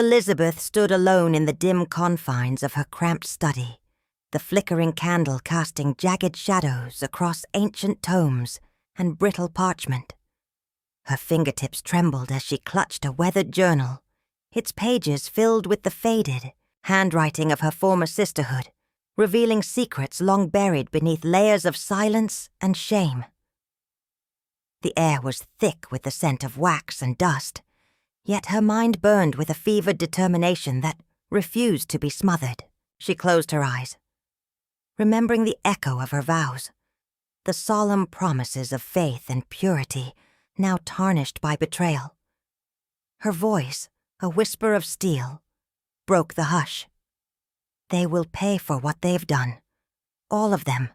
Elizabeth stood alone in the dim confines of her cramped study, the flickering candle casting jagged shadows across ancient tomes and brittle parchment. Her fingertips trembled as she clutched a weathered journal, its pages filled with the faded handwriting of her former sisterhood, revealing secrets long buried beneath layers of silence and shame. The air was thick with the scent of wax and dust, yet her mind burned with a fevered determination that refused to be smothered. She closed her eyes, remembering the echo of her vows, the solemn promises of faith and purity now tarnished by betrayal. Her voice, a whisper of steel, broke the hush. They will pay for what they've done. All of them.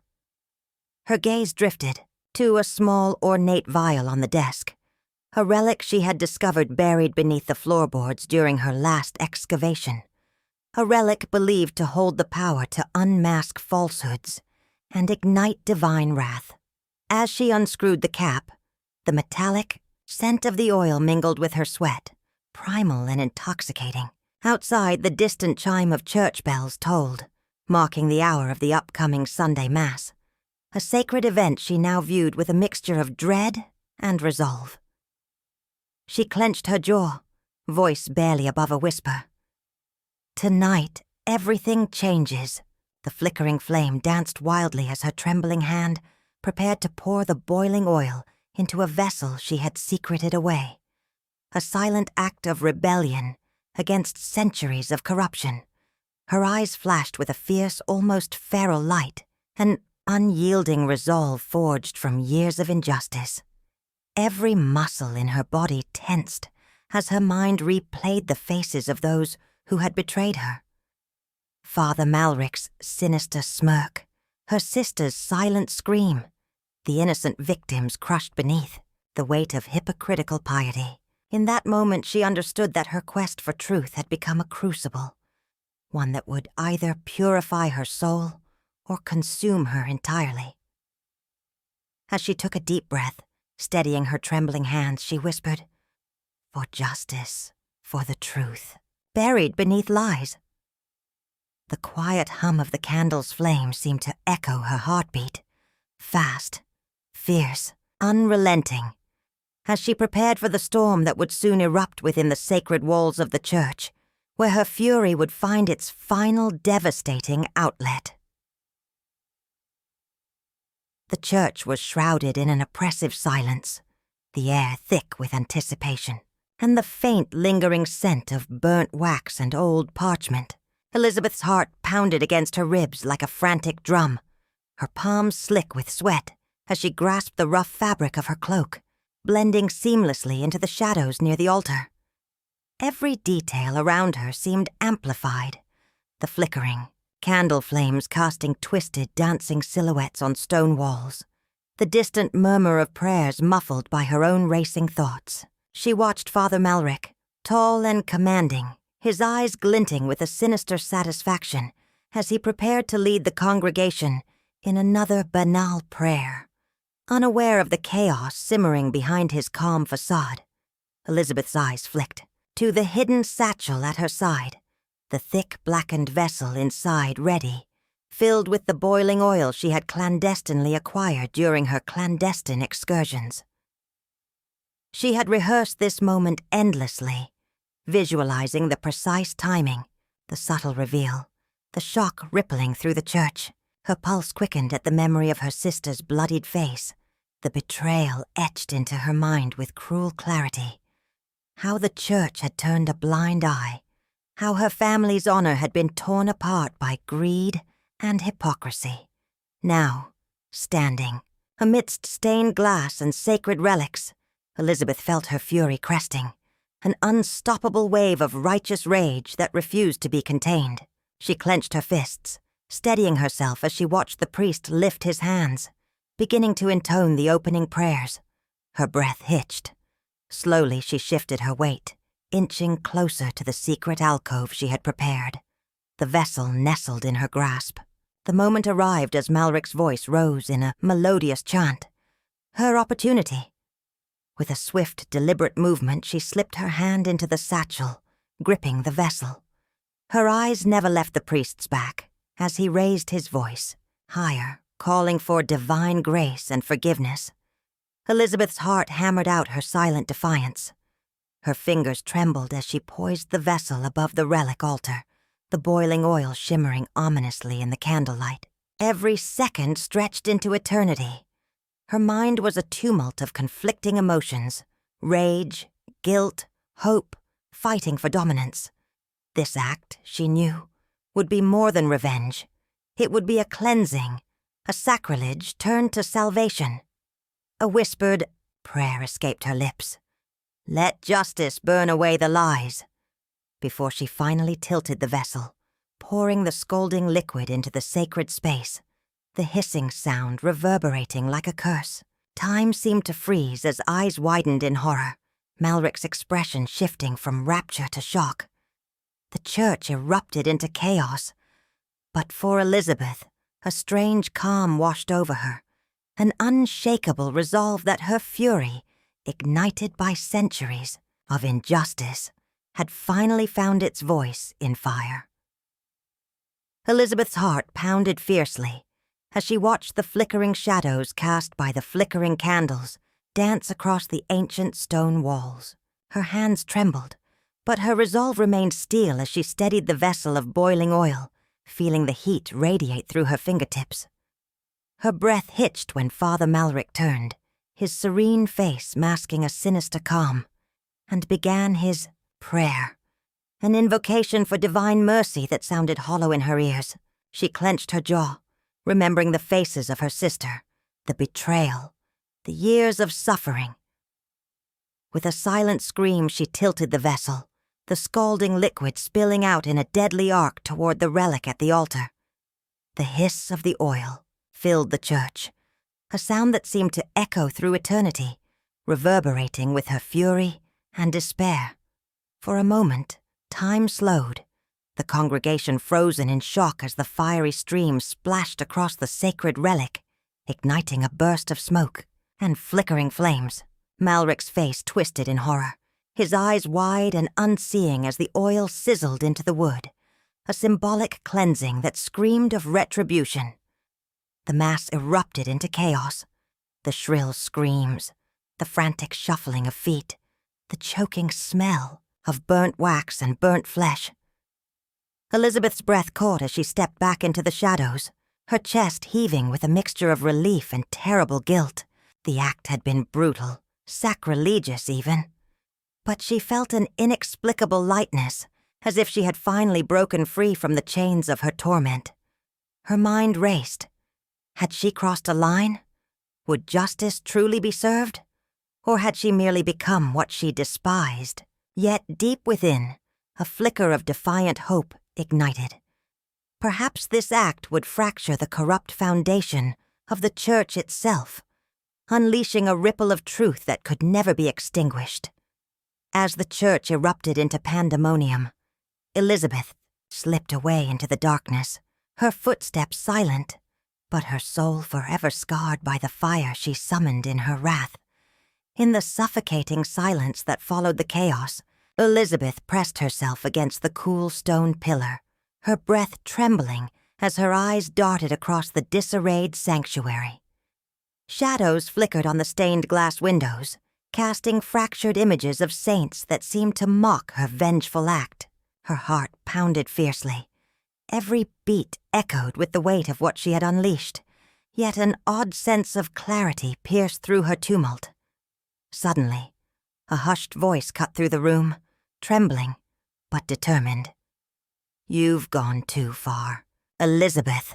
Her gaze drifted to a small, ornate vial on the desk, a relic she had discovered buried beneath the floorboards during her last excavation. A relic believed to hold the power to unmask falsehoods and ignite divine wrath. As she unscrewed the cap, the metallic scent of the oil mingled with her sweat, primal and intoxicating. Outside, the distant chime of church bells tolled, marking the hour of the upcoming Sunday Mass, a sacred event she now viewed with a mixture of dread and resolve. She clenched her jaw, voice barely above a whisper. Tonight, everything changes. The flickering flame danced wildly as her trembling hand prepared to pour the boiling oil into a vessel she had secreted away. A silent act of rebellion against centuries of corruption. Her eyes flashed with a fierce, almost feral light, an unyielding resolve forged from years of injustice. Every muscle in her body tensed as her mind replayed the faces of those who had betrayed her. Father Malric's sinister smirk, her sister's silent scream, the innocent victims crushed beneath the weight of hypocritical piety. In that moment she understood that her quest for truth had become a crucible, one that would either purify her soul or consume her entirely. As she took a deep breath, steadying her trembling hands, she whispered, "For justice, for the truth, buried beneath lies." The quiet hum of the candle's flame seemed to echo her heartbeat, fast, fierce, unrelenting. As she prepared for the storm that would soon erupt within the sacred walls of the church, where her fury would find its final devastating outlet. The church was shrouded in an oppressive silence, the air thick with anticipation, and the faint lingering scent of burnt wax and old parchment. Elizabeth's heart pounded against her ribs like a frantic drum, her palms slick with sweat as she grasped the rough fabric of her cloak, blending seamlessly into the shadows near the altar. Every detail around her seemed amplified, the flickering candle flames casting twisted, dancing silhouettes on stone walls, the distant murmur of prayers muffled by her own racing thoughts. She watched Father Malric, tall and commanding, his eyes glinting with a sinister satisfaction as he prepared to lead the congregation in another banal prayer. Unaware of the chaos simmering behind his calm facade, Elizabeth's eyes flicked to the hidden satchel at her side, the thick blackened vessel inside ready, filled with the boiling oil she had clandestinely acquired during her clandestine excursions. She had rehearsed this moment endlessly, visualizing the precise timing, the subtle reveal, the shock rippling through the church. Her pulse quickened at the memory of her sister's bloodied face, the betrayal etched into her mind with cruel clarity. How the church had turned a blind eye, how her family's honor had been torn apart by greed and hypocrisy. Now, standing amidst stained glass and sacred relics, Elizabeth felt her fury cresting, an unstoppable wave of righteous rage that refused to be contained. She clenched her fists, steadying herself as she watched the priest lift his hands, beginning to intone the opening prayers. Her breath hitched. Slowly she shifted her weight, inching closer to the secret alcove she had prepared. The vessel nestled in her grasp. The moment arrived as Malric's voice rose in a melodious chant. Her opportunity. With a swift, deliberate movement, she slipped her hand into the satchel, gripping the vessel. Her eyes never left the priest's back as he raised his voice, higher, calling for divine grace and forgiveness. Elizabeth's heart hammered out her silent defiance. Her fingers trembled as she poised the vessel above the relic altar, the boiling oil shimmering ominously in the candlelight. Every second stretched into eternity. Her mind was a tumult of conflicting emotions, rage, guilt, hope, fighting for dominance. This act, she knew, would be more than revenge. It would be a cleansing, a sacrilege turned to salvation. A whispered prayer escaped her lips. Let justice burn away the lies. Before she finally tilted the vessel, pouring the scalding liquid into the sacred space, the hissing sound reverberating like a curse. Time seemed to freeze as eyes widened in horror, Malric's expression shifting from rapture to shock. The church erupted into chaos. But for Elizabeth, a strange calm washed over her, an unshakable resolve that her fury, ignited by centuries of injustice, had finally found its voice in fire. Elizabeth's heart pounded fiercely as she watched the flickering shadows cast by the flickering candles dance across the ancient stone walls. Her hands trembled, but her resolve remained steel as she steadied the vessel of boiling oil, feeling the heat radiate through her fingertips. Her breath hitched when Father Malric turned, his serene face masking a sinister calm, and began his prayer, an invocation for divine mercy that sounded hollow in her ears. She clenched her jaw, remembering the faces of her sister, the betrayal, the years of suffering. With a silent scream, she tilted the vessel, the scalding liquid spilling out in a deadly arc toward the relic at the altar. The hiss of the oil filled the church, a sound that seemed to echo through eternity, reverberating with her fury and despair. For a moment, time slowed, the congregation frozen in shock as the fiery stream splashed across the sacred relic, igniting a burst of smoke and flickering flames. Malric's face twisted in horror, his eyes wide and unseeing as the oil sizzled into the wood, a symbolic cleansing that screamed of retribution. The mass erupted into chaos, the shrill screams, the frantic shuffling of feet, the choking smell of burnt wax and burnt flesh. Elizabeth's breath caught as she stepped back into the shadows, her chest heaving with a mixture of relief and terrible guilt. The act had been brutal, sacrilegious even. But she felt an inexplicable lightness, as if she had finally broken free from the chains of her torment. Her mind raced. Had she crossed a line? Would justice truly be served? Or had she merely become what she despised? Yet deep within, a flicker of defiant hope ignited. Perhaps this act would fracture the corrupt foundation of the church itself, unleashing a ripple of truth that could never be extinguished. As the church erupted into pandemonium, Elizabeth slipped away into the darkness, her footsteps silent, but her soul forever scarred by the fire she summoned in her wrath. In the suffocating silence that followed the chaos, Elizabeth pressed herself against the cool stone pillar, her breath trembling as her eyes darted across the disarrayed sanctuary. Shadows flickered on the stained glass windows, casting fractured images of saints that seemed to mock her vengeful act. Her heart pounded fiercely. Every beat echoed with the weight of what she had unleashed, yet an odd sense of clarity pierced through her tumult. Suddenly, a hushed voice cut through the room, trembling but determined. "You've gone too far, Elizabeth."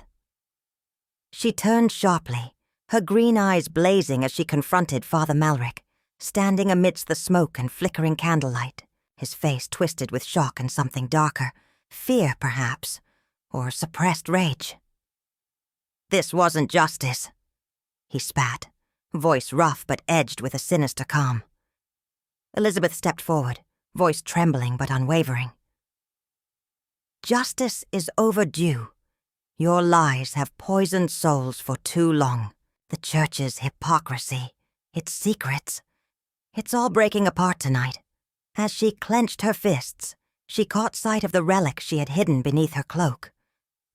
She turned sharply, her green eyes blazing as she confronted Father Malric, standing amidst the smoke and flickering candlelight, his face twisted with shock and something darker, fear perhaps, or suppressed rage. "This wasn't justice," he spat, voice rough but edged with a sinister calm. Elizabeth stepped forward, voice trembling but unwavering. "Justice is overdue. Your lies have poisoned souls for too long. The church's hypocrisy, its secrets, it's all breaking apart tonight." As she clenched her fists, she caught sight of the relic she had hidden beneath her cloak.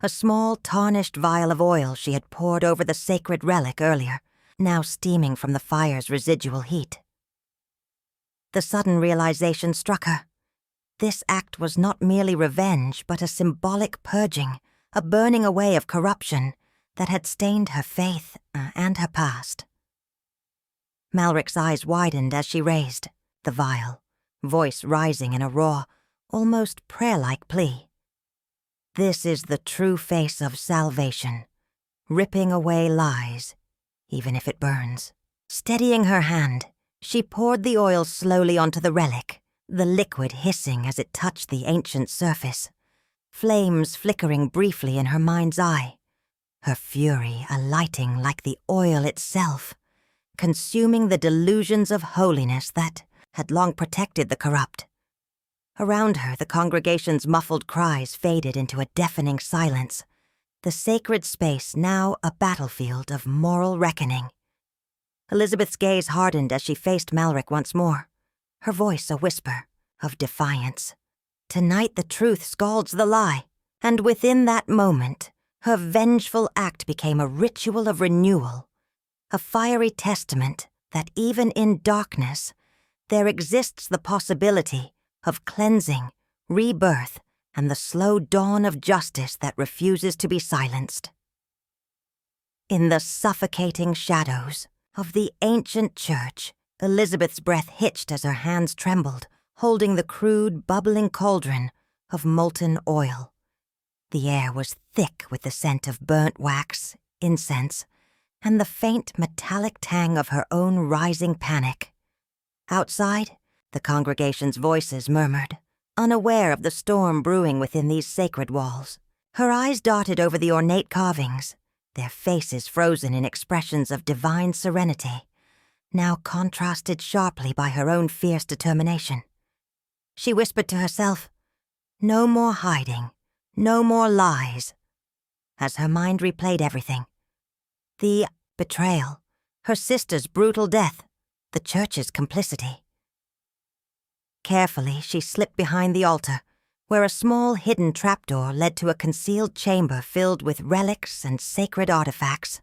A small, tarnished vial of oil she had poured over the sacred relic earlier, now steaming from the fire's residual heat. The sudden realization struck her. This act was not merely revenge, but a symbolic purging, a burning away of corruption that had stained her faith and her past. Malric's eyes widened as she raised the vial, voice rising in a raw, almost prayer-like plea. This is the true face of salvation, ripping away lies, even if it burns. Steadying her hand, she poured the oil slowly onto the relic, the liquid hissing as it touched the ancient surface, flames flickering briefly in her mind's eye, her fury alighting like the oil itself, consuming the delusions of holiness that had long protected the corrupt. Around her, the congregation's muffled cries faded into a deafening silence, the sacred space now a battlefield of moral reckoning. Elizabeth's gaze hardened as she faced Malric once more, her voice a whisper of defiance. Tonight the truth scalds the lie, and within that moment, her vengeful act became a ritual of renewal, a fiery testament that even in darkness, there exists the possibility of cleansing, rebirth, and the slow dawn of justice that refuses to be silenced. In the suffocating shadows of the ancient church, Elizabeth's breath hitched as her hands trembled, holding the crude, bubbling cauldron of molten oil. The air was thick with the scent of burnt wax, incense, and the faint metallic tang of her own rising panic. Outside, the congregation's voices murmured, unaware of the storm brewing within these sacred walls. Her eyes darted over the ornate carvings, their faces frozen in expressions of divine serenity, now contrasted sharply by her own fierce determination. She whispered to herself, "No more hiding, no more lies," as her mind replayed everything. The betrayal, her sister's brutal death, the church's complicity. Carefully, she slipped behind the altar, where a small hidden trapdoor led to a concealed chamber filled with relics and sacred artifacts.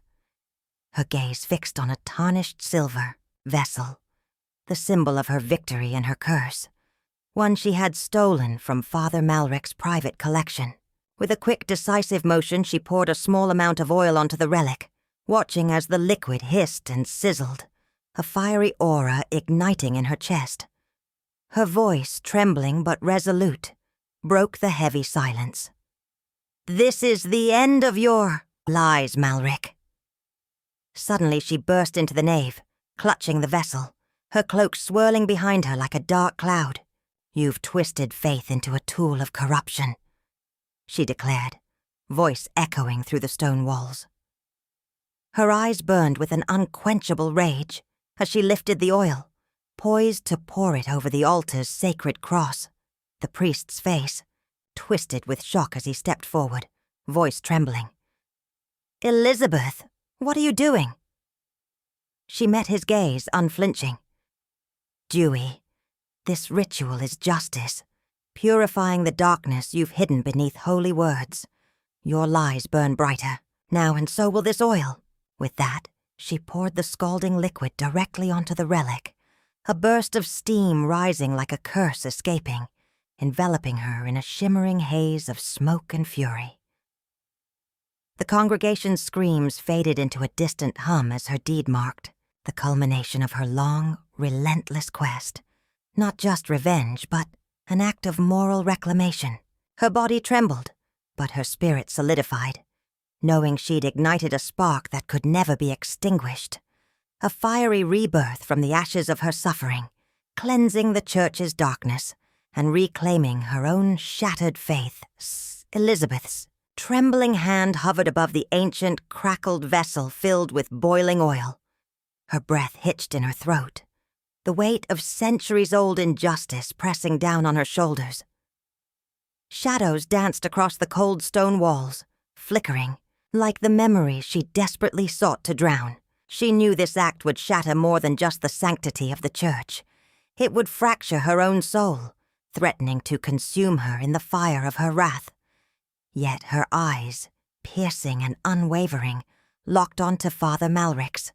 Her gaze fixed on a tarnished silver vessel, the symbol of her victory and her curse, one she had stolen from Father Malric's private collection. With a quick, decisive motion, she poured a small amount of oil onto the relic, watching as the liquid hissed and sizzled, a fiery aura igniting in her chest. Her voice, trembling but resolute, broke the heavy silence. "This is the end of your lies, Malric." Suddenly she burst into the nave, clutching the vessel, her cloak swirling behind her like a dark cloud. "You've twisted faith into a tool of corruption," she declared, voice echoing through the stone walls. Her eyes burned with an unquenchable rage as she lifted the oil, poised to pour it over the altar's sacred cross. The priest's face, twisted with shock as he stepped forward, voice trembling. "Elizabeth, what are you doing?" She met his gaze, unflinching. "Dewey, this ritual is justice, purifying the darkness you've hidden beneath holy words. Your lies burn brighter now, and so will this oil." With that, she poured the scalding liquid directly onto the relic, a burst of steam rising like a curse escaping, enveloping her in a shimmering haze of smoke and fury. The congregation's screams faded into a distant hum as her deed marked the culmination of her long, relentless quest. Not just revenge, but an act of moral reclamation. Her body trembled, but her spirit solidified, knowing she'd ignited a spark that could never be extinguished. A fiery rebirth from the ashes of her suffering, cleansing the church's darkness and reclaiming her own shattered faith. Elizabeth's trembling hand hovered above the ancient, crackled vessel filled with boiling oil. Her breath hitched in her throat, the weight of centuries-old injustice pressing down on her shoulders. Shadows danced across the cold stone walls, flickering, like the memories she desperately sought to drown. She knew this act would shatter more than just the sanctity of the church. It would fracture her own soul, threatening to consume her in the fire of her wrath. Yet her eyes, piercing and unwavering, locked onto Father Malric's,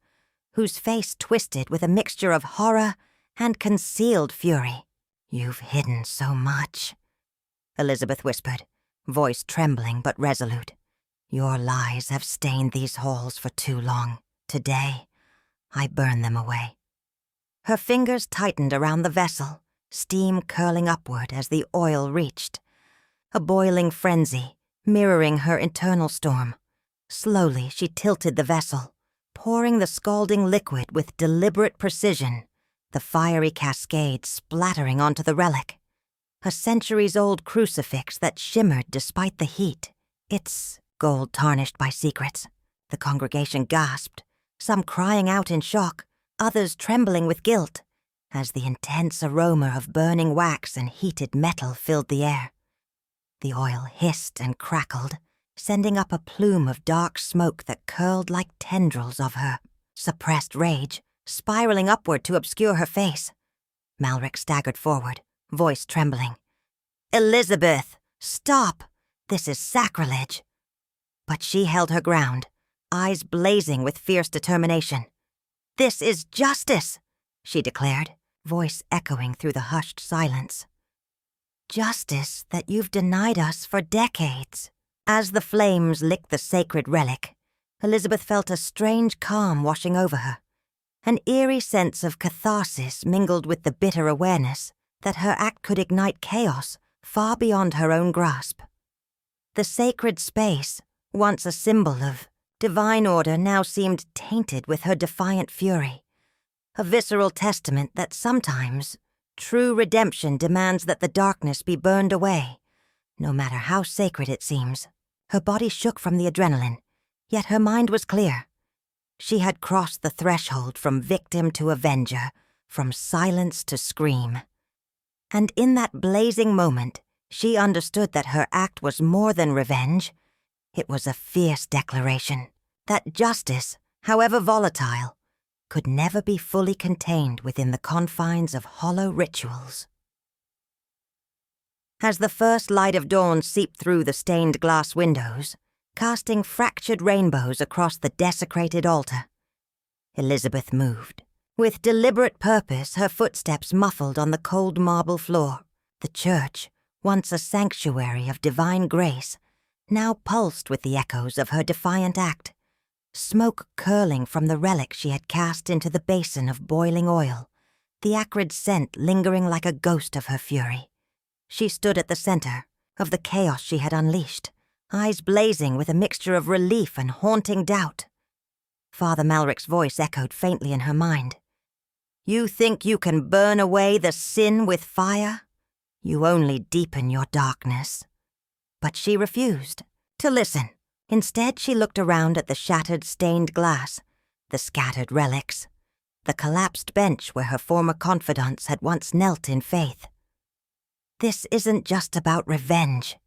whose face twisted with a mixture of horror and concealed fury. "You've hidden so much," Elizabeth whispered, voice trembling but resolute. "Your lies have stained these halls for too long. Today, I burn them away." Her fingers tightened around the vessel, steam curling upward as the oil reached. A boiling frenzy, mirroring her internal storm. Slowly she tilted the vessel, pouring the scalding liquid with deliberate precision, the fiery cascade splattering onto the relic. A centuries-old crucifix that shimmered despite the heat, its gold tarnished by secrets. The congregation gasped, some crying out in shock, others trembling with guilt, as the intense aroma of burning wax and heated metal filled the air. The oil hissed and crackled, sending up a plume of dark smoke that curled like tendrils of her suppressed rage, spiraling upward to obscure her face. Malric staggered forward, voice trembling. "Elizabeth, stop! This is sacrilege!" But she held her ground, eyes blazing with fierce determination. "This is justice," she declared, voice echoing through the hushed silence. "Justice that you've denied us for decades." As the flames licked the sacred relic, Elizabeth felt a strange calm washing over her. An eerie sense of catharsis mingled with the bitter awareness that her act could ignite chaos far beyond her own grasp. The sacred space, once a symbol of divine order, now seemed tainted with her defiant fury. A visceral testament that sometimes true redemption demands that the darkness be burned away, no matter how sacred it seems. Her body shook from the adrenaline, yet her mind was clear. She had crossed the threshold from victim to avenger, from silence to scream. And in that blazing moment, she understood that her act was more than revenge. It was a fierce declaration that justice, however volatile, could never be fully contained within the confines of hollow rituals. As the first light of dawn seeped through the stained glass windows, casting fractured rainbows across the desecrated altar, Elizabeth moved. With deliberate purpose, her footsteps muffled on the cold marble floor. The church, once a sanctuary of divine grace, now pulsed with the echoes of her defiant act. Smoke curling from the relic she had cast into the basin of boiling oil, the acrid scent lingering like a ghost of her fury. She stood at the center of the chaos she had unleashed, eyes blazing with a mixture of relief and haunting doubt. Father Malric's voice echoed faintly in her mind. "You think you can burn away the sin with fire? You only deepen your darkness." But she refused to listen. Instead, she looked around at the shattered stained glass, the scattered relics, the collapsed bench where her former confidants had once knelt in faith. "This isn't just about revenge,"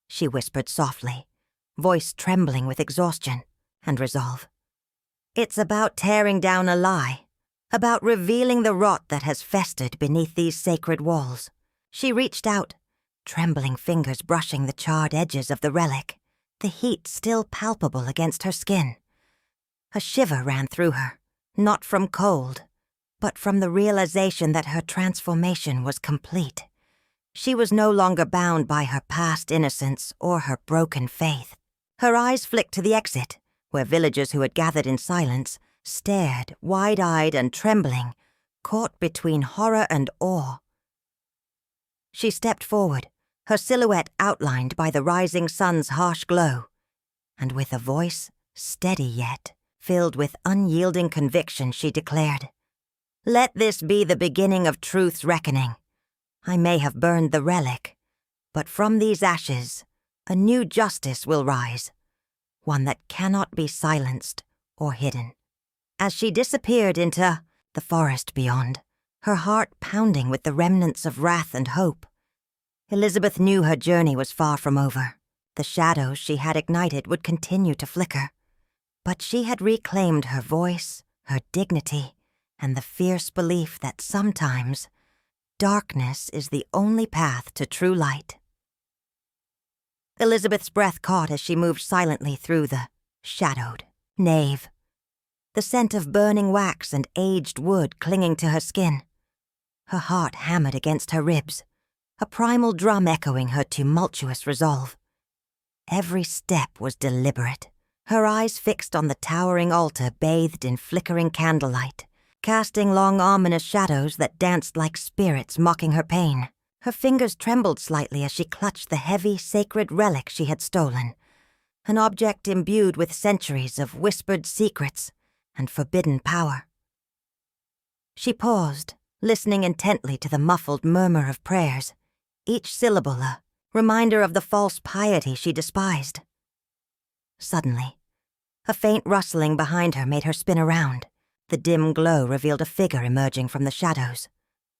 she whispered softly, voice trembling with exhaustion and resolve. "It's about tearing down a lie, about revealing the rot that has festered beneath these sacred walls." She reached out, trembling fingers brushing the charred edges of the relic, the heat still palpable against her skin. A shiver ran through her, not from cold, but from the realization that her transformation was complete. She was no longer bound by her past innocence or her broken faith. Her eyes flicked to the exit, where villagers who had gathered in silence stared, wide-eyed and trembling, caught between horror and awe. She stepped forward, her silhouette outlined by the rising sun's harsh glow, and with a voice, steady yet filled with unyielding conviction, she declared, "Let this be the beginning of truth's reckoning. I may have burned the relic, but from these ashes, a new justice will rise, one that cannot be silenced or hidden." As she disappeared into the forest beyond, her heart pounding with the remnants of wrath and hope, Elizabeth knew her journey was far from over. The shadows she had ignited would continue to flicker, but she had reclaimed her voice, her dignity, and the fierce belief that sometimes darkness is the only path to true light. Elizabeth's breath caught as she moved silently through the shadowed nave, the scent of burning wax and aged wood clinging to her skin. Her heart hammered against her ribs, a primal drum echoing her tumultuous resolve. Every step was deliberate, her eyes fixed on the towering altar bathed in flickering candlelight, casting long ominous shadows that danced like spirits mocking her pain. Her fingers trembled slightly as she clutched the heavy, sacred relic she had stolen, an object imbued with centuries of whispered secrets and forbidden power. She paused, listening intently to the muffled murmur of prayers, each syllable a reminder of the false piety she despised. Suddenly, a faint rustling behind her made her spin around. The dim glow revealed a figure emerging from the shadows.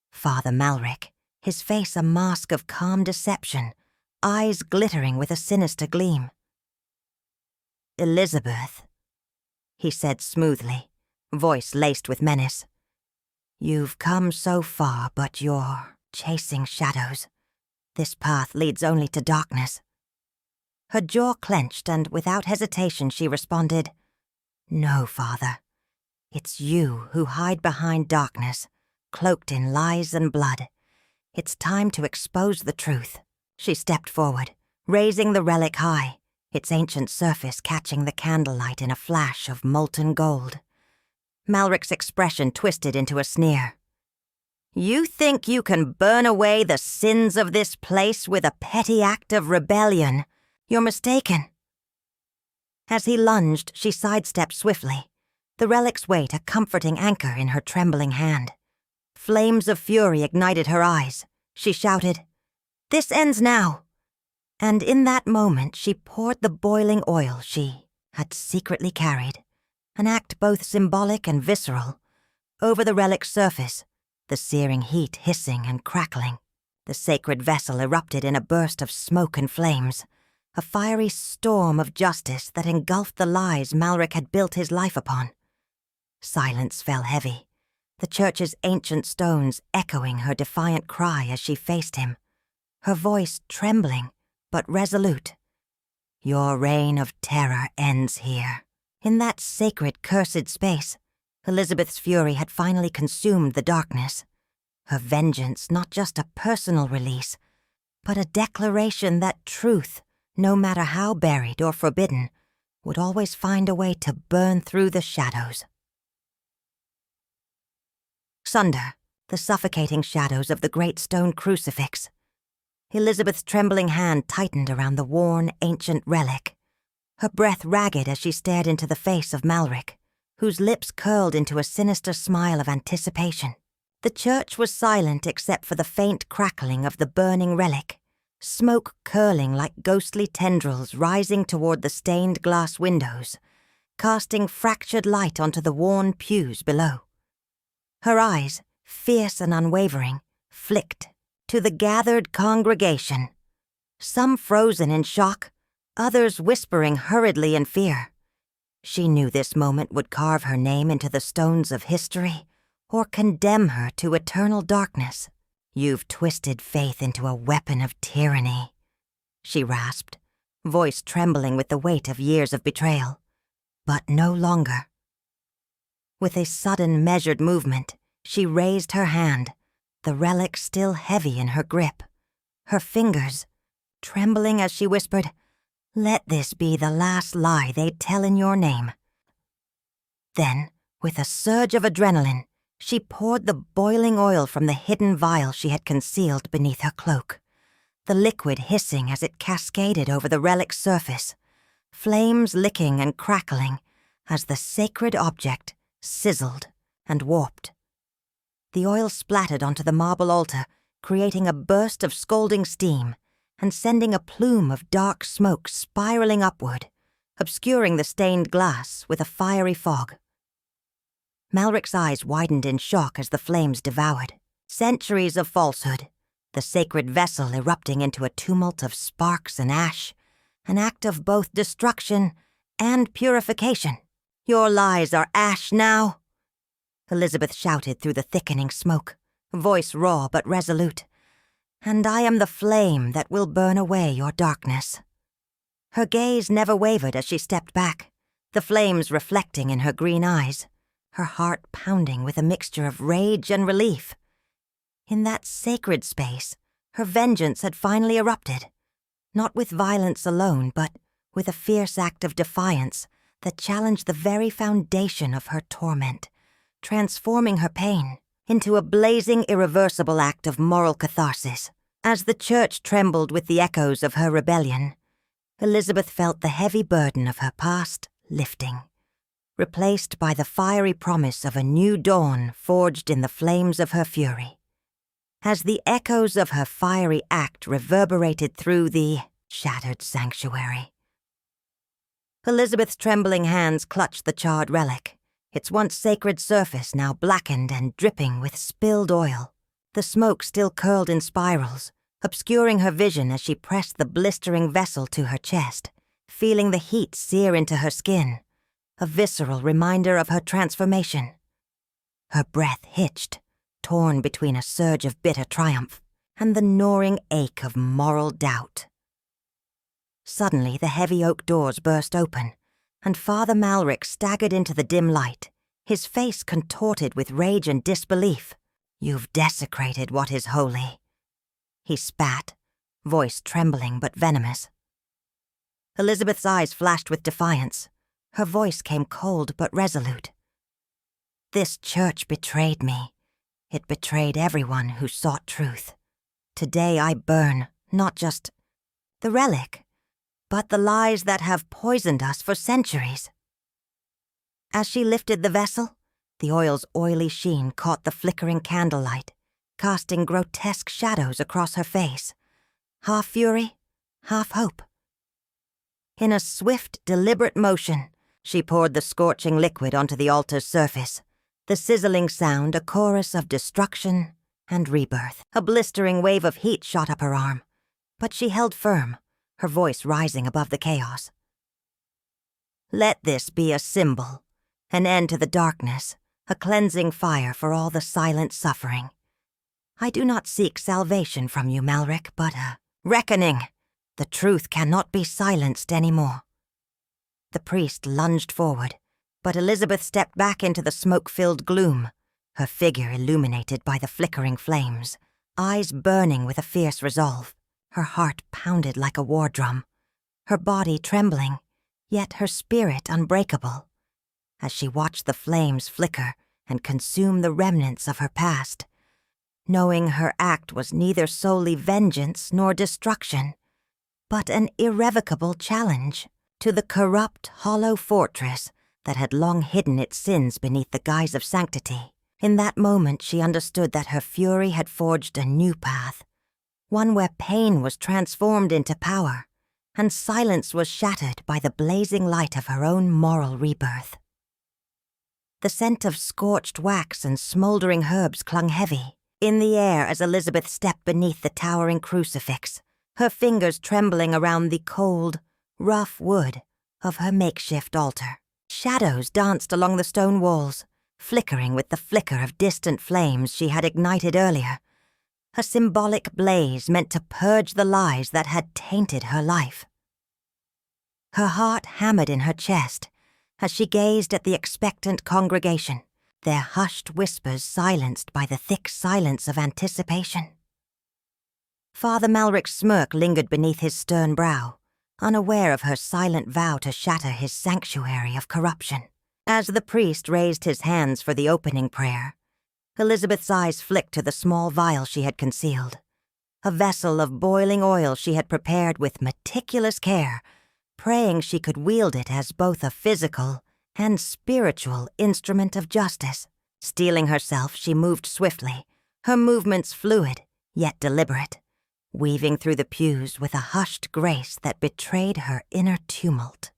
Father Malric, his face a mask of calm deception, eyes glittering with a sinister gleam. "Elizabeth," he said smoothly, voice laced with menace. "You've come so far, but you're chasing shadows. This path leads only to darkness." Her jaw clenched, and without hesitation she responded, "No, Father. It's you who hide behind darkness, cloaked in lies and blood. It's time to expose the truth." She stepped forward, raising the relic high, its ancient surface catching the candlelight in a flash of molten gold. Malric's expression twisted into a sneer. "You think you can burn away the sins of this place with a petty act of rebellion? You're mistaken." As he lunged, she sidestepped swiftly, the relic's weight a comforting anchor in her trembling hand. Flames of fury ignited her eyes. She shouted, "This ends now!" And in that moment she poured the boiling oil she had secretly carried, an act both symbolic and visceral, over the relic's surface, the searing heat hissing and crackling. The sacred vessel erupted in a burst of smoke and flames, a fiery storm of justice that engulfed the lies Malric had built his life upon. Silence fell heavy, the church's ancient stones echoing her defiant cry as she faced him, her voice trembling but resolute. "Your reign of terror ends here." In that sacred, cursed space, Elizabeth's fury had finally consumed the darkness. Her vengeance not just a personal release, but a declaration that truth, no matter how buried or forbidden, would always find a way to burn through the shadows. Sunder, the suffocating shadows of the great stone crucifix. Elizabeth's trembling hand tightened around the worn, ancient relic, her breath ragged as she stared into the face of Malric, whose lips curled into a sinister smile of anticipation. The church was silent except for the faint crackling of the burning relic, smoke curling like ghostly tendrils rising toward the stained glass windows, casting fractured light onto the worn pews below. Her eyes, fierce and unwavering, flicked to the gathered congregation, some frozen in shock, others whispering hurriedly in fear. She knew this moment would carve her name into the stones of history or condemn her to eternal darkness. "You've twisted faith into a weapon of tyranny," she rasped, voice trembling with the weight of years of betrayal. But no longer. With a sudden, measured movement, she raised her hand, the relic still heavy in her grip. Her fingers, trembling as she whispered, "Let this be the last lie they tell in your name." Then, with a surge of adrenaline, she poured the boiling oil from the hidden vial she had concealed beneath her cloak, the liquid hissing as it cascaded over the relic's surface, flames licking and crackling as the sacred object sizzled and warped. The oil splattered onto the marble altar, creating a burst of scalding steam and sending a plume of dark smoke spiraling upward, obscuring the stained glass with a fiery fog. Malric's eyes widened in shock as the flames devoured. Centuries of falsehood, the sacred vessel erupting into a tumult of sparks and ash, an act of both destruction and purification. "Your lies are ash now," Elizabeth shouted through the thickening smoke, voice raw but resolute. "And I am the flame that will burn away your darkness." Her gaze never wavered as she stepped back, the flames reflecting in her green eyes, her heart pounding with a mixture of rage and relief. In that sacred space, her vengeance had finally erupted, not with violence alone, but with a fierce act of defiance that challenged the very foundation of her torment, transforming her pain into a blazing, irreversible act of moral catharsis. As the church trembled with the echoes of her rebellion, Elizabeth felt the heavy burden of her past lifting, replaced by the fiery promise of a new dawn forged in the flames of her fury. As the echoes of her fiery act reverberated through the shattered sanctuary, Elizabeth's trembling hands clutched the charred relic, its once sacred surface now blackened and dripping with spilled oil. The smoke still curled in spirals, obscuring her vision as she pressed the blistering vessel to her chest, feeling the heat sear into her skin, a visceral reminder of her transformation. Her breath hitched, torn between a surge of bitter triumph and the gnawing ache of moral doubt. Suddenly, the heavy oak doors burst open, and Father Malric staggered into the dim light, his face contorted with rage and disbelief. "You've desecrated what is holy," he spat, voice trembling but venomous. Elizabeth's eyes flashed with defiance. Her voice came cold but resolute. "This church betrayed me. It betrayed everyone who sought truth. Today I burn, not just the relic, but the lies that have poisoned us for centuries." As she lifted the vessel, the oil's oily sheen caught the flickering candlelight, casting grotesque shadows across her face, half fury, half hope. In a swift, deliberate motion, she poured the scorching liquid onto the altar's surface, the sizzling sound a chorus of destruction and rebirth. A blistering wave of heat shot up her arm, but she held firm, her voice rising above the chaos. "Let this be a symbol, an end to the darkness, a cleansing fire for all the silent suffering. I do not seek salvation from you, Malric, but a reckoning. The truth cannot be silenced anymore." The priest lunged forward, but Elizabeth stepped back into the smoke-filled gloom, her figure illuminated by the flickering flames, eyes burning with a fierce resolve. Her heart pounded like a war drum, her body trembling, yet her spirit unbreakable. As she watched the flames flicker and consume the remnants of her past, knowing her act was neither solely vengeance nor destruction, but an irrevocable challenge to the corrupt, hollow fortress that had long hidden its sins beneath the guise of sanctity. In that moment she understood that her fury had forged a new path, one where pain was transformed into power, and silence was shattered by the blazing light of her own moral rebirth. The scent of scorched wax and smoldering herbs clung heavy in the air as Elizabeth stepped beneath the towering crucifix, her fingers trembling around the cold, rough wood of her makeshift altar. Shadows danced along the stone walls, flickering with the flicker of distant flames she had ignited earlier, a symbolic blaze meant to purge the lies that had tainted her life. Her heart hammered in her chest as she gazed at the expectant congregation, their hushed whispers silenced by the thick silence of anticipation. Father Malric's smirk lingered beneath his stern brow, unaware of her silent vow to shatter his sanctuary of corruption. As the priest raised his hands for the opening prayer, Elizabeth's eyes flicked to the small vial she had concealed, a vessel of boiling oil she had prepared with meticulous care, praying she could wield it as both a physical and spiritual instrument of justice. Steeling herself, she moved swiftly, her movements fluid, yet deliberate, weaving through the pews with a hushed grace that betrayed her inner tumult.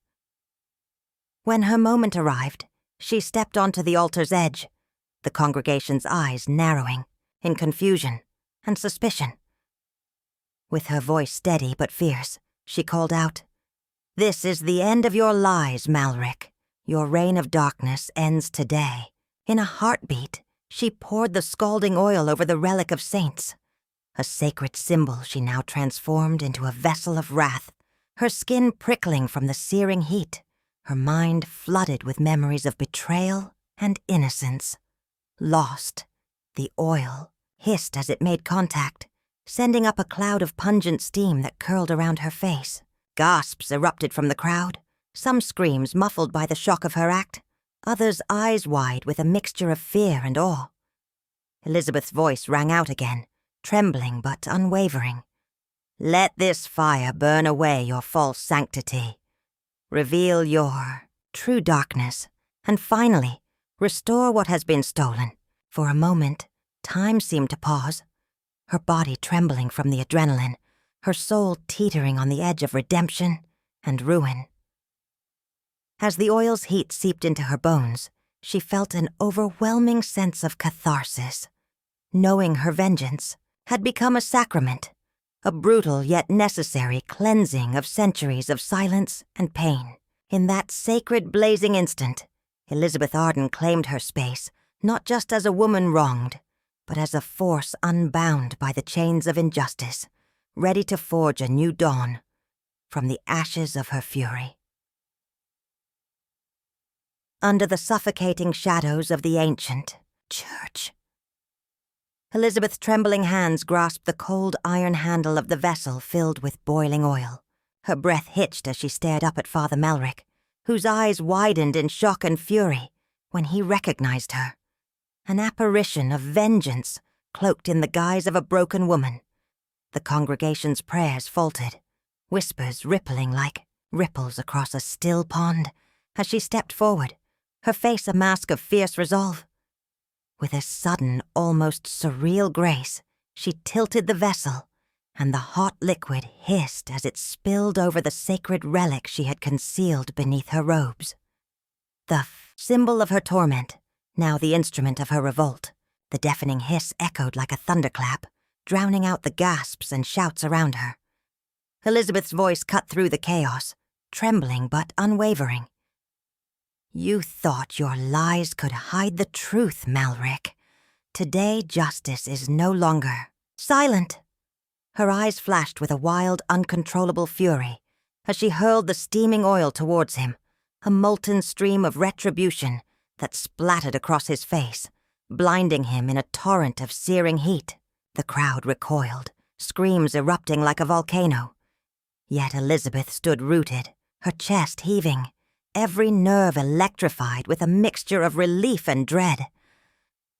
When her moment arrived, she stepped onto the altar's edge, the congregation's eyes narrowing in confusion and suspicion. With her voice steady but fierce, she called out, "This is the end of your lies, Malric. Your reign of darkness ends today." In a heartbeat, She poured the scalding oil over the relic of saints. A sacred symbol she now transformed into a vessel of wrath, her skin prickling from the searing heat, her mind flooded with memories of betrayal and innocence. Lost, the oil hissed as it made contact, sending up a cloud of pungent steam that curled around her face. Gasps erupted from the crowd, some screams muffled by the shock of her act, others eyes wide with a mixture of fear and awe. Elizabeth's voice rang out again, trembling but unwavering. "Let this fire burn away your false sanctity. Reveal your true darkness, and finally, restore what has been stolen." For a moment, time seemed to pause, her body trembling from the adrenaline, her soul teetering on the edge of redemption and ruin. As the oil's heat seeped into her bones, she felt an overwhelming sense of catharsis. Knowing her vengeance had become a sacrament, a brutal yet necessary cleansing of centuries of silence and pain. In that sacred blazing instant, Elizabeth Arden claimed her space, not just as a woman wronged, but as a force unbound by the chains of injustice, ready to forge a new dawn from the ashes of her fury. Under the suffocating shadows of the ancient church, Elizabeth's trembling hands grasped the cold iron handle of the vessel filled with boiling oil. Her breath hitched as she stared up at Father Melrick, whose eyes widened in shock and fury when he recognized her. An apparition of vengeance cloaked in the guise of a broken woman. The congregation's prayers faltered, whispers rippling like ripples across a still pond as she stepped forward, her face a mask of fierce resolve. With a sudden, almost surreal grace, she tilted the vessel, and the hot liquid hissed as it spilled over the sacred relic she had concealed beneath her robes. The symbol of her torment, now the instrument of her revolt, the deafening hiss echoed like a thunderclap, drowning out the gasps and shouts around her. Elizabeth's voice cut through the chaos, trembling but unwavering. "You thought your lies could hide the truth, Melrick. Today justice is no longer silent." Her eyes flashed with a wild, uncontrollable fury as she hurled the steaming oil towards him, a molten stream of retribution that splattered across his face, blinding him in a torrent of searing heat. The crowd recoiled, screams erupting like a volcano. Yet Elizabeth stood rooted, her chest heaving, every nerve electrified with a mixture of relief and dread.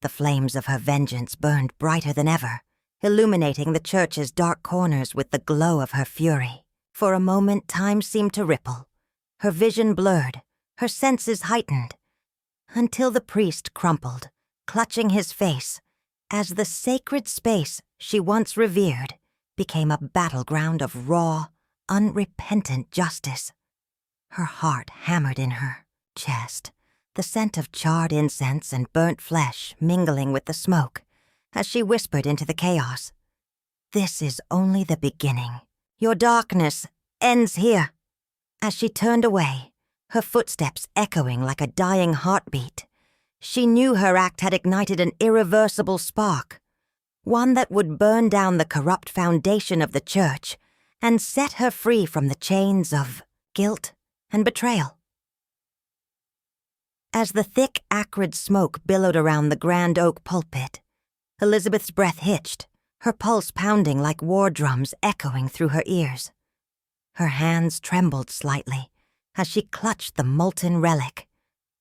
The flames of her vengeance burned brighter than ever, illuminating the church's dark corners with the glow of her fury. For a moment, time seemed to ripple, her vision blurred, her senses heightened, until the priest crumpled, clutching his face, as the sacred space she once revered became a battleground of raw, unrepentant justice. Her heart hammered in her chest, the scent of charred incense and burnt flesh mingling with the smoke, as she whispered into the chaos, "This is only the beginning. Your darkness ends here." As she turned away, her footsteps echoing like a dying heartbeat, she knew her act had ignited an irreversible spark, one that would burn down the corrupt foundation of the church and set her free from the chains of guilt and betrayal. As the thick, acrid smoke billowed around the grand oak pulpit, Elizabeth's breath hitched, her pulse pounding like war drums echoing through her ears. Her hands trembled slightly as she clutched the molten relic,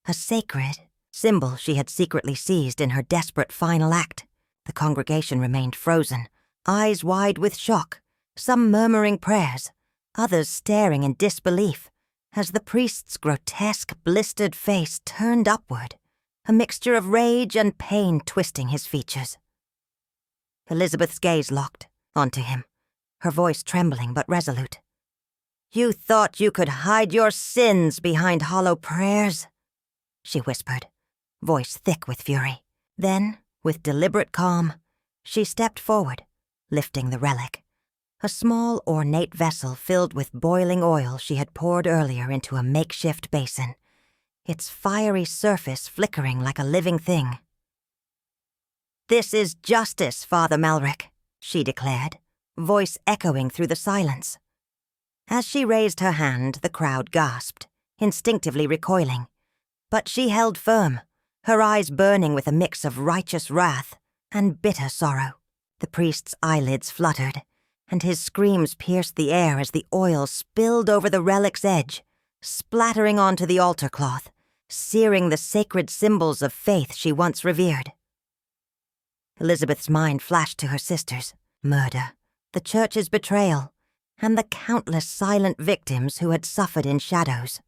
a sacred symbol she had secretly seized in her desperate final act. The congregation remained frozen, eyes wide with shock, some murmuring prayers, others staring in disbelief, as the priest's grotesque, blistered face turned upward, a mixture of rage and pain twisting his features. Elizabeth's gaze locked onto him, her voice trembling but resolute. "You thought you could hide your sins behind hollow prayers?" she whispered, voice thick with fury. Then, with deliberate calm, she stepped forward, lifting the relic, a small, ornate vessel filled with boiling oil she had poured earlier into a makeshift basin, its fiery surface flickering like a living thing. "This is justice, Father Malric," she declared, voice echoing through the silence. As she raised her hand, the crowd gasped, instinctively recoiling. But she held firm, her eyes burning with a mix of righteous wrath and bitter sorrow. The priest's eyelids fluttered, and his screams pierced the air as the oil spilled over the relic's edge, splattering onto the altar cloth, searing the sacred symbols of faith she once revered. Elizabeth's mind flashed to her sisters, murder, the church's betrayal, and the countless silent victims who had suffered in shadows,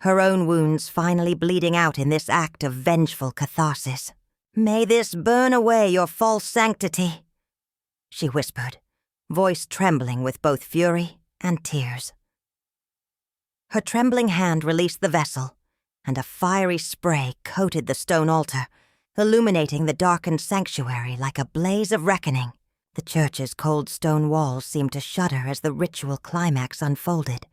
her own wounds finally bleeding out in this act of vengeful catharsis. "May this burn away your false sanctity," she whispered, voice trembling with both fury and tears. Her trembling hand released the vessel, and a fiery spray coated the stone altar, illuminating the darkened sanctuary like a blaze of reckoning. The church's cold stone walls seemed to shudder as the ritual climax unfolded,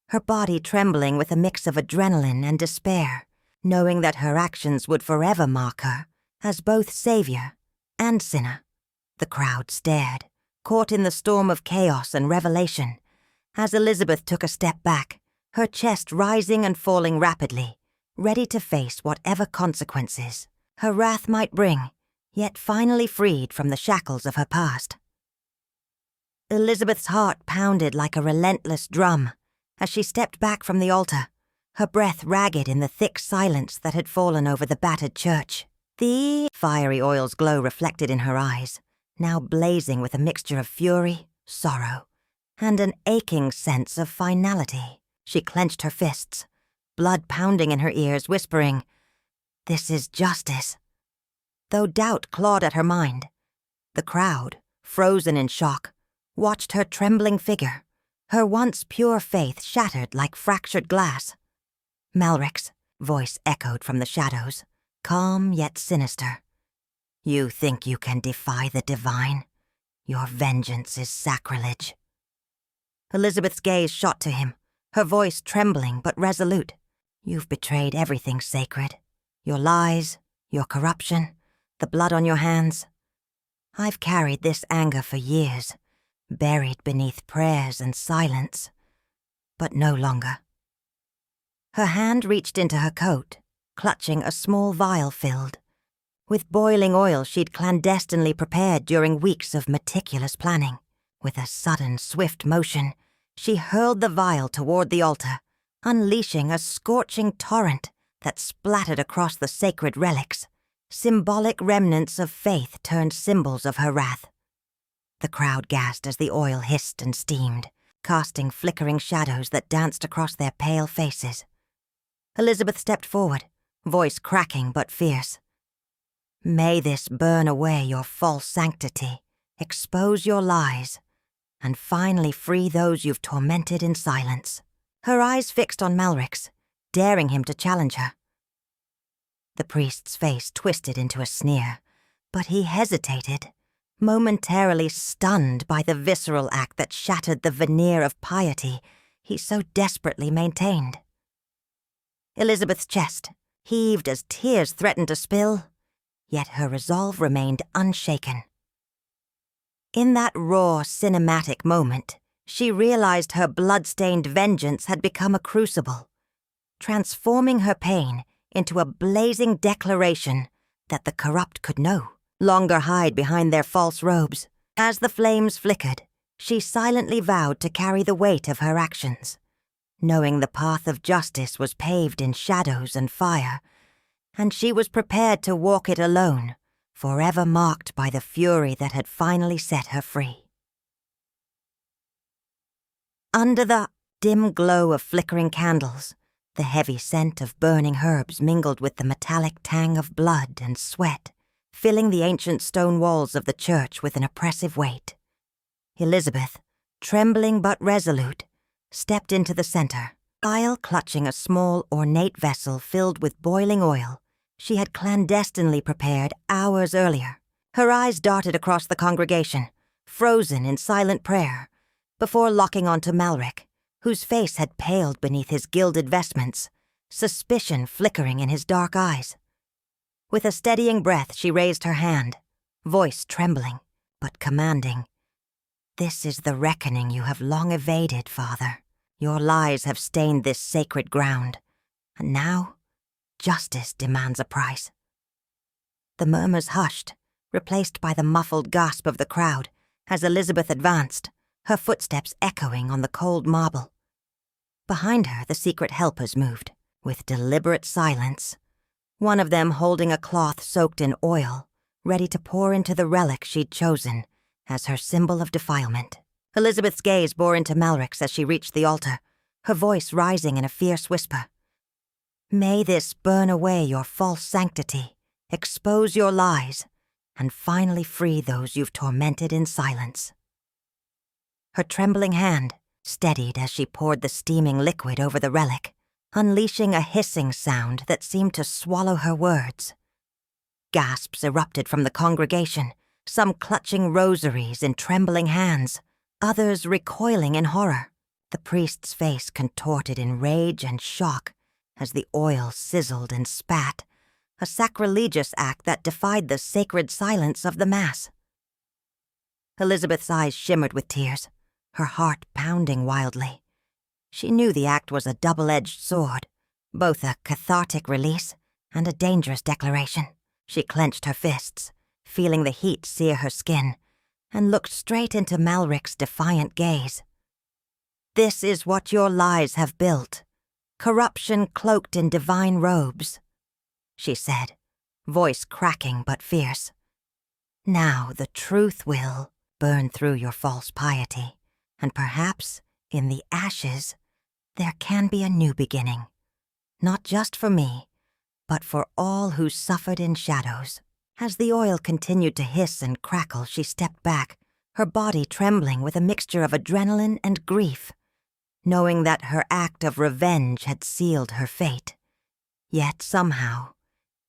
her body trembling with a mix of adrenaline and despair, knowing that her actions would forever mark her as both savior and sinner. The crowd stared, caught in the storm of chaos and revelation, as Elizabeth took a step back, her chest rising and falling rapidly, ready to face whatever consequences her wrath might bring, yet finally freed from the shackles of her past. Elizabeth's heart pounded like a relentless drum as she stepped back from the altar, her breath ragged in the thick silence that had fallen over the battered church. The fiery oil's glow reflected in her eyes, now blazing with a mixture of fury, sorrow, and an aching sense of finality. She clenched her fists, blood pounding in her ears, whispering, "This is justice." Though doubt clawed at her mind, the crowd, frozen in shock, watched her trembling figure, her once pure faith shattered like fractured glass. Malric's voice echoed from the shadows, calm yet sinister. "You think you can defy the divine? Your vengeance is sacrilege." Elizabeth's gaze shot to him, her voice trembling but resolute. "You've betrayed everything sacred. Your lies, your corruption, the blood on your hands. I've carried this anger for years, buried beneath prayers and silence, but no longer." Her hand reached into her coat, clutching a small vial filled with boiling oil she'd clandestinely prepared during weeks of meticulous planning. With a sudden, swift motion, she hurled the vial toward the altar, unleashing a scorching torrent that splattered across the sacred relics, symbolic remnants of faith turned symbols of her wrath. The crowd gasped as the oil hissed and steamed, casting flickering shadows that danced across their pale faces. Elizabeth stepped forward, voice cracking but fierce. "May this burn away your false sanctity, expose your lies, and finally free those you've tormented in silence." Her eyes fixed on Malric's, daring him to challenge her. The priest's face twisted into a sneer, but he hesitated, momentarily stunned by the visceral act that shattered the veneer of piety he so desperately maintained. Elizabeth's chest heaved as tears threatened to spill, yet her resolve remained unshaken. In that raw, cinematic moment, she realized her blood-stained vengeance had become a crucible, transforming her pain into a blazing declaration that the corrupt could no longer hide behind their false robes. As the flames flickered, she silently vowed to carry the weight of her actions, knowing the path of justice was paved in shadows and fire, and she was prepared to walk it alone, forever marked by the fury that had finally set her free. Under the dim glow of flickering candles, the heavy scent of burning herbs mingled with the metallic tang of blood and sweat, filling the ancient stone walls of the church with an oppressive weight. Elizabeth, trembling but resolute, stepped into the center, while clutching a small, ornate vessel filled with boiling oil she had clandestinely prepared hours earlier. Her eyes darted across the congregation, frozen in silent prayer, before locking onto Malric, whose face had paled beneath his gilded vestments, suspicion flickering in his dark eyes. With a steadying breath, she raised her hand, voice trembling, but commanding. "This is the reckoning you have long evaded, Father. Your lies have stained this sacred ground, and now justice demands a price." The murmurs hushed, replaced by the muffled gasp of the crowd as Elizabeth advanced, her footsteps echoing on the cold marble. Behind her, the secret helpers moved, with deliberate silence, one of them holding a cloth soaked in oil, ready to pour into the relic she'd chosen as her symbol of defilement. Elizabeth's gaze bore into Malric's as she reached the altar, her voice rising in a fierce whisper. "May this burn away your false sanctity, expose your lies, and finally free those you've tormented in silence." Her trembling hand steadied as she poured the steaming liquid over the relic, unleashing a hissing sound that seemed to swallow her words. Gasps erupted from the congregation, some clutching rosaries in trembling hands, others recoiling in horror. The priest's face contorted in rage and shock as the oil sizzled and spat, a sacrilegious act that defied the sacred silence of the Mass. Elizabeth's eyes shimmered with tears, her heart pounding wildly. She knew the act was a double-edged sword, both a cathartic release and a dangerous declaration. She clenched her fists, feeling the heat sear her skin, and looked straight into Malric's defiant gaze. "This is what your lies have built, corruption cloaked in divine robes," she said, voice cracking but fierce. "Now the truth will burn through your false piety, and perhaps, in the ashes, there can be a new beginning, not just for me, but for all who suffered in shadows." As the oil continued to hiss and crackle, she stepped back, her body trembling with a mixture of adrenaline and grief, knowing that her act of revenge had sealed her fate. Yet somehow,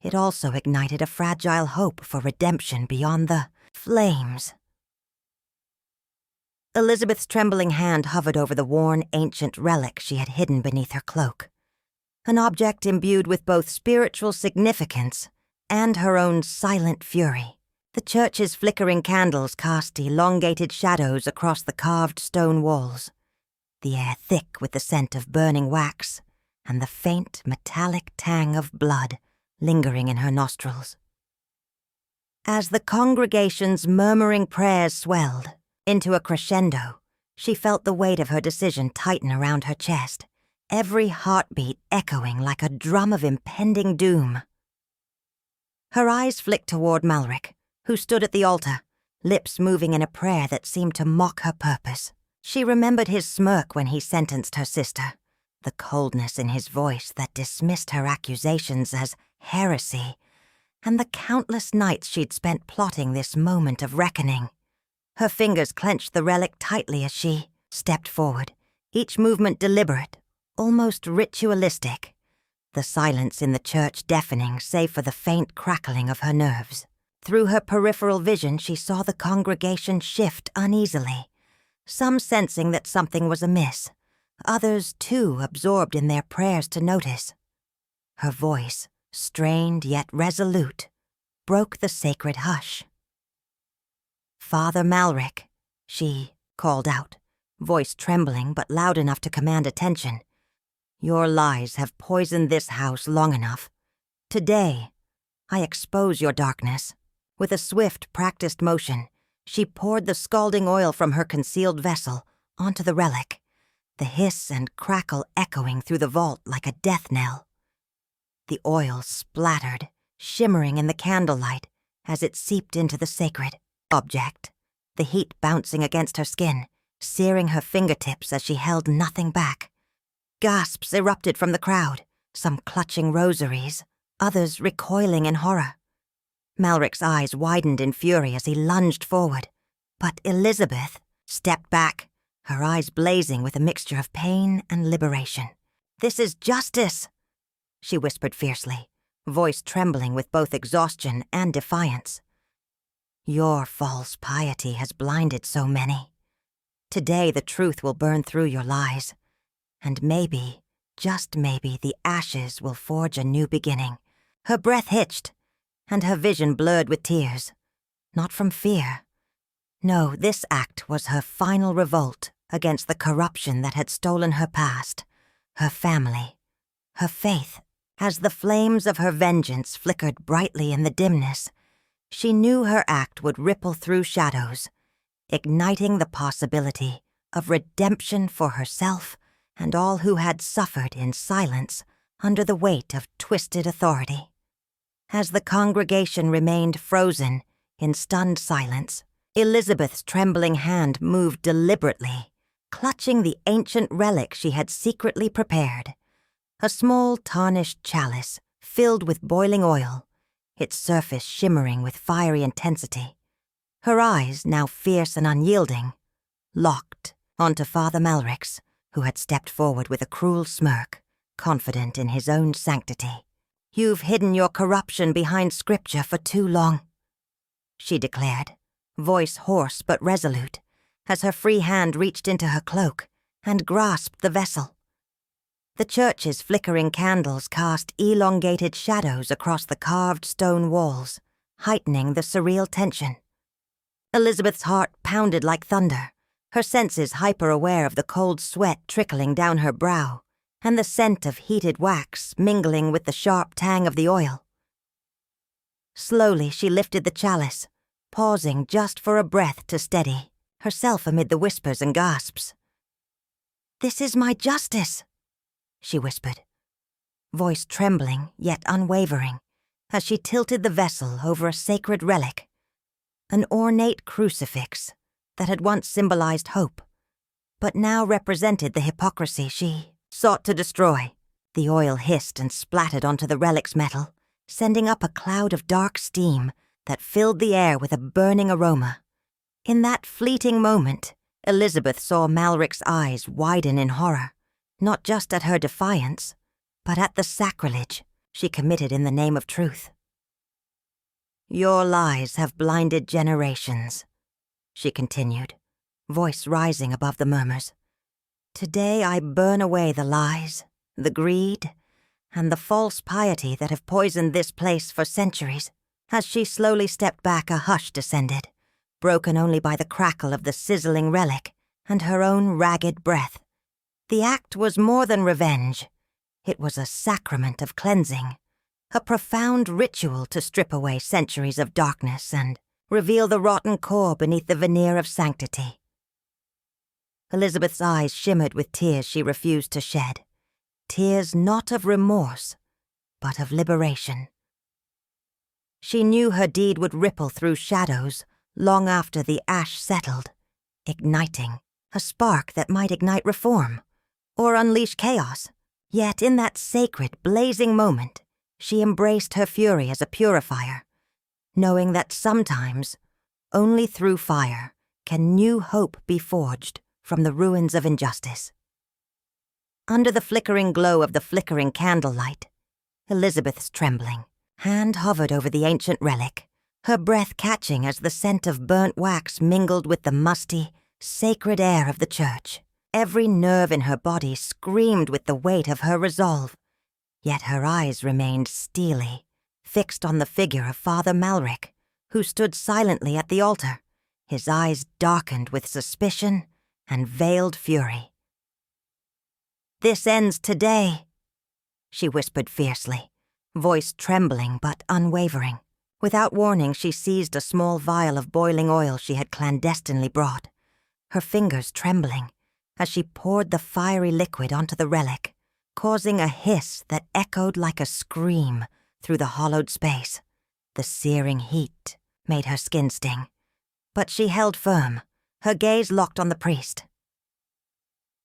it also ignited a fragile hope for redemption beyond the flames. Elizabeth's trembling hand hovered over the worn, ancient relic she had hidden beneath her cloak, an object imbued with both spiritual significance and her own silent fury. The church's flickering candles cast elongated shadows across the carved stone walls, the air thick with the scent of burning wax and the faint, metallic tang of blood lingering in her nostrils. As the congregation's murmuring prayers swelled into a crescendo, she felt the weight of her decision tighten around her chest, every heartbeat echoing like a drum of impending doom. Her eyes flicked toward Malric, who stood at the altar, lips moving in a prayer that seemed to mock her purpose. She remembered his smirk when he sentenced her sister, the coldness in his voice that dismissed her accusations as heresy, and the countless nights she'd spent plotting this moment of reckoning. Her fingers clenched the relic tightly as she stepped forward, each movement deliberate, almost ritualistic, the silence in the church deafening save for the faint crackling of her nerves. Through her peripheral vision, she saw the congregation shift uneasily, some sensing that something was amiss, others too absorbed in their prayers to notice. Her voice, strained yet resolute, broke the sacred hush. "Father Malric," she called out, voice trembling but loud enough to command attention. "Your lies have poisoned this house long enough. Today, I expose your darkness." With a swift, practiced motion, she poured the scalding oil from her concealed vessel onto the relic, the hiss and crackle echoing through the vault like a death knell. The oil splattered, shimmering in the candlelight as it seeped into the sacred object, the heat bouncing against her skin, searing her fingertips as she held nothing back. Gasps erupted from the crowd, some clutching rosaries, others recoiling in horror. Malric's eyes widened in fury as he lunged forward, but Elizabeth stepped back, her eyes blazing with a mixture of pain and liberation. "This is justice," she whispered fiercely, voice trembling with both exhaustion and defiance. "Your false piety has blinded so many. Today the truth will burn through your lies, and maybe, just maybe, the ashes will forge a new beginning." Her breath hitched, and her vision blurred with tears. not from fear. No, this act was her final revolt against the corruption that had stolen her past, her family, her faith. As the flames of her vengeance flickered brightly in the dimness, she knew her act would ripple through shadows, igniting the possibility of redemption for herself and all who had suffered in silence under the weight of twisted authority. As the congregation remained frozen in stunned silence, Elizabeth's trembling hand moved deliberately, clutching the ancient relic she had secretly prepared, a small tarnished chalice filled with boiling oil, its surface shimmering with fiery intensity. Her eyes, now fierce and unyielding, locked onto Father Malrix, who had stepped forward with a cruel smirk, confident in his own sanctity. "You've hidden your corruption behind scripture for too long," she declared, voice hoarse but resolute, as her free hand reached into her cloak and grasped the vessel. The church's flickering candles cast elongated shadows across the carved stone walls, heightening the surreal tension. Elizabeth's heart pounded like thunder, her senses hyper-aware of the cold sweat trickling down her brow and the scent of heated wax mingling with the sharp tang of the oil. Slowly she lifted the chalice, pausing just for a breath to steady, herself amid the whispers and gasps. "This is my justice," she whispered, voice trembling yet unwavering, as she tilted the vessel over a sacred relic, an ornate crucifix that had once symbolized hope, but now represented the hypocrisy she sought to destroy. The oil hissed and splattered onto the relic's metal, sending up a cloud of dark steam that filled the air with a burning aroma. In that fleeting moment, Elizabeth saw Malric's eyes widen in horror, not just at her defiance, but at the sacrilege she committed in the name of truth. "Your lies have blinded generations," she continued, voice rising above the murmurs. "Today I burn away the lies, the greed, and the false piety that have poisoned this place for centuries." As she slowly stepped back, a hush descended, broken only by the crackle of the sizzling relic and her own ragged breath. The act was more than revenge. It was a sacrament of cleansing, a profound ritual to strip away centuries of darkness and reveal the rotten core beneath the veneer of sanctity. Elizabeth's eyes shimmered with tears she refused to shed, tears not of remorse, but of liberation. She knew her deed would ripple through shadows long after the ash settled, igniting a spark that might ignite reform or unleash chaos. Yet in that sacred, blazing moment, she embraced her fury as a purifier, knowing that sometimes, only through fire, can new hope be forged from the ruins of injustice. Under the flickering glow of the flickering candlelight, Elizabeth's trembling hand hovered over the ancient relic, her breath catching as the scent of burnt wax mingled with the musty, sacred air of the church. Every nerve in her body screamed with the weight of her resolve, yet her eyes remained steely, fixed on the figure of Father Malric, who stood silently at the altar, his eyes darkened with suspicion and veiled fury. "This ends today," she whispered fiercely, voice trembling but unwavering. Without warning, she seized a small vial of boiling oil she had clandestinely brought, her fingers trembling as she poured the fiery liquid onto the relic, causing a hiss that echoed like a scream through the hollowed space. The searing heat made her skin sting, but she held firm, her gaze locked on the priest.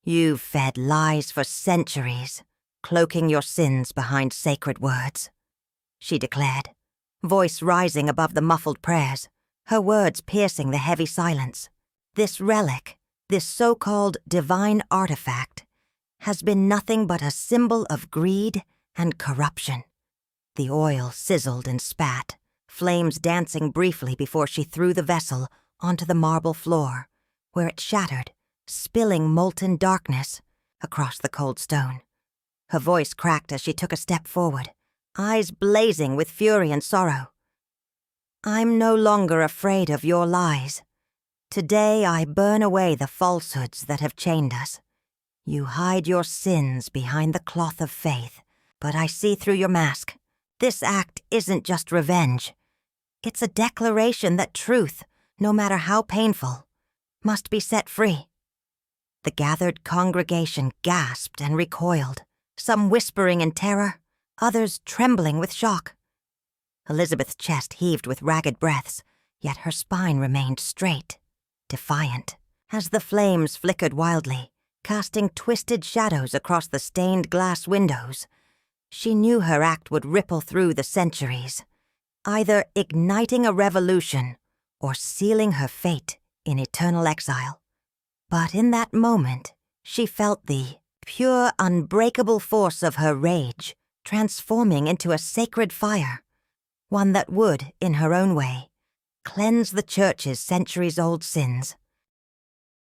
"You've fed lies for centuries, cloaking your sins behind sacred words," she declared, voice rising above the muffled prayers, her words piercing the heavy silence. "This relic, this so-called divine artifact, has been nothing but a symbol of greed and corruption." The oil sizzled and spat, flames dancing briefly before she threw the vessel onto the marble floor, where it shattered, spilling molten darkness across the cold stone. Her voice cracked as she took a step forward, eyes blazing with fury and sorrow. I'm no longer afraid of your lies. Today I burn away the falsehoods that have chained us. You hide your sins behind the cloth of faith, but I see through your mask. This act isn't just revenge. It's a declaration that truth, no matter how painful, must be set free. The gathered congregation gasped and recoiled, some whispering in terror, others trembling with shock. Elizabeth's chest heaved with ragged breaths, yet her spine remained straight, defiant, as the flames flickered wildly, casting twisted shadows across the stained glass windows. She knew her act would ripple through the centuries, either igniting a revolution or sealing her fate in eternal exile. But in that moment, she felt the pure, unbreakable force of her rage transforming into a sacred fire, one that would, in her own way, cleanse the Church's centuries-old sins.